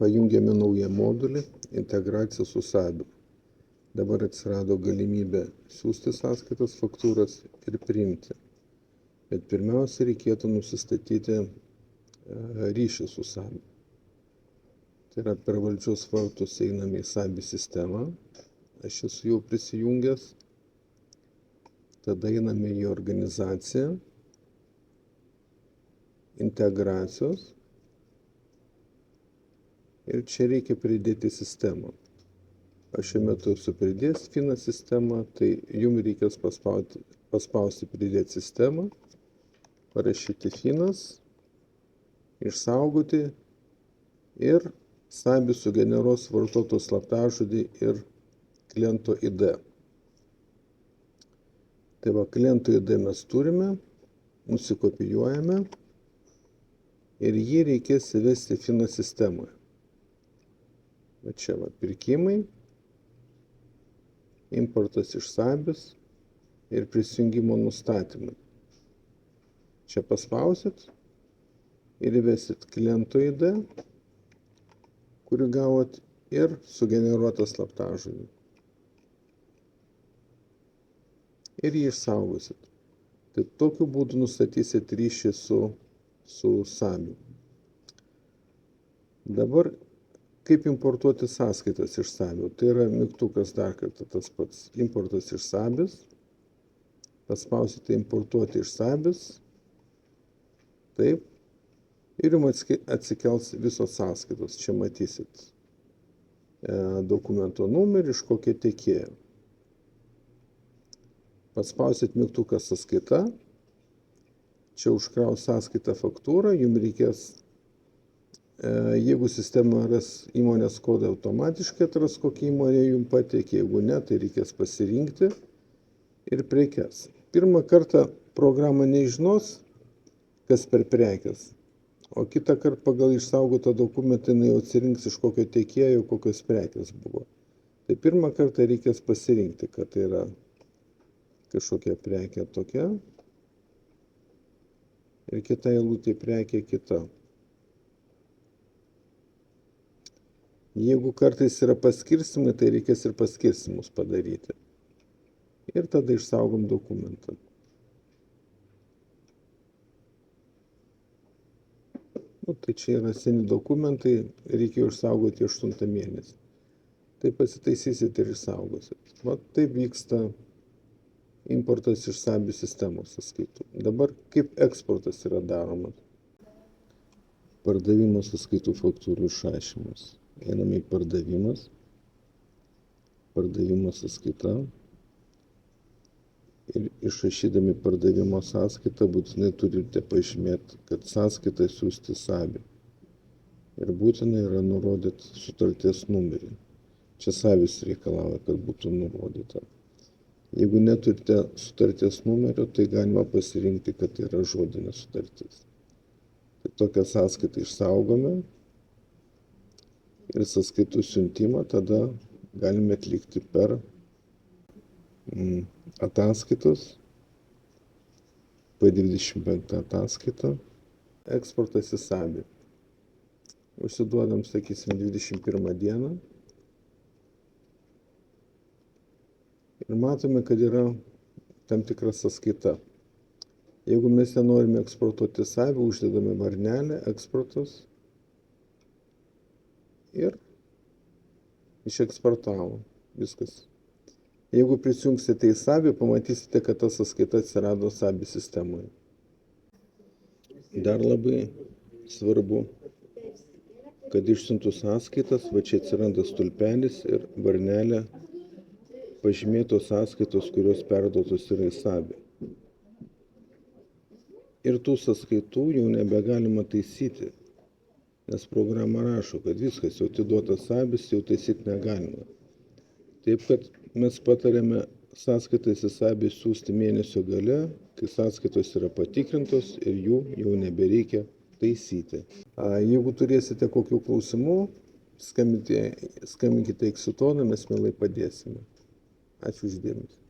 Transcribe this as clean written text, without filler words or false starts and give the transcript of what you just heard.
pajungėme naują modulį integracija su SABIu. Dabar atsirado galimybė siūsti sąskaitas, faktūras ir priimti. Bet pirmiausia, reikėtų nusistatyti ryšį su SABIu. Tai yra per valdžios vartus einame į SABI sistemą. Aš esu jau prisijungęs. Tada einame į organizaciją, integracijos. Ir čia reikia pridėti sistemą. Aš šiuo metu esu pridėjęs FINA sistemą, tai jums reikės paspausti pridėti sistemą, parašyti FINAS, išsaugoti ir SABI sugeneruos vartotojo slaptažodį ir kliento ID. Tai va, kliento ID mes turime, nusikopijuojame ir jį reikės įvesti FINA sistemoje. Va čia va, pirkimai, importas iš SABIs ir prisijungimo nustatymai. Čia paspausit ir įvesit kliento ID, kurį gavot, ir sugeneruotą slaptažodį. Ir jį išsaugosit. Tai tokiu būdu nustatysit ryšį su SABIu. Dabar kaip importuoti sąskaitas iš SABIu? Tai yra mygtukas dar kartą tas pats. Importas iš SABIs. Paspausite importuoti iš SABIs. Taip. Ir jums atsikels visos sąskaitos. Čia matysit dokumento numerį, iš kokio tiekėjo. Paspausit mygtuką sąskaita. Čia užkraus sąskaitą faktūrą. Jums reikės, jeigu sistema ras įmonės kodą, automatiškai atras, kokį įmonę jums pateikė. Jeigu ne, tai reikės pasirinkti ir prekes. Pirmą kartą programa nežinos, kas per prekes. O kitą kartą pagal išsaugotą dokumentą jinai atsirinks, iš kokio tiekėjo, kokios prekės buvo. Tai pirmą kartą reikės pasirinkti, kad tai yra kažkokia prekė tokia ir kita eilutė prekė kita. Jeigu kartais yra paskirstymai, tai reikės ir paskirstymus padaryti. Ir tada išsaugom dokumentą. Tai čia yra seni dokumentai, reikėjo išsaugoti 8 mėnesį. Tai pasitaisysit ir išsaugosit. Va taip vyksta importas iš SABI sistemos sąskaitų. Dabar kaip eksportas yra daromas? Pardavimo sąskaitų faktūrų išrašymas. Einame į pardavimas. Pardavimo sąskaita. Ir išrašydami pardavimo sąskaitą būtinai turite pažymėti, kad sąskaitą siųsti SABI. Ir būtinai yra nurodyti sutarties numerį. Čia SABIs reikalauja, kad būtų nurodyta. Jeigu neturite sutarties numerio, tai galima pasirinkti, kad tai yra žodinė sutartis. Tai tokią sąskaitą išsaugome ir sąskaitų siuntimą tada galime atlikti per ataskaitos, P25 ataskaitą, eksportas į SABI. Užsiduodam, sakysim, 21 dieną. Ir matome, kad yra tam tikra sąskaita. Jeigu mes nenorime eksportuoti SABI, uždedame varnelę, eksportas ir išeksportavo. Viskas. Jeigu prisijungsite į SABI, pamatysite, kad ta sąskaita atsirado SABI sistemoje. Dar labai svarbu, kad išsiuntus sąskaitas, va čia atsiranda stulpelis ir varnelė pažymėtos sąskaitos, kurios perduotos yra į SABI. Ir tų sąskaitų jau nebegalima taisyti, nes programa rašo, kad viskas jau atiduota SABIs, jau taisyti negalima. Taip, kad mes patarėme sąskaitas į SABI siūsti mėnesio gale, kai sąskaitos yra patikrintos ir jų jau nebereikia taisyti. Jeigu turėsite kokių klausimų, skambinkite į Exitoną, mes mielai padėsime. Ačiū už dėmesį.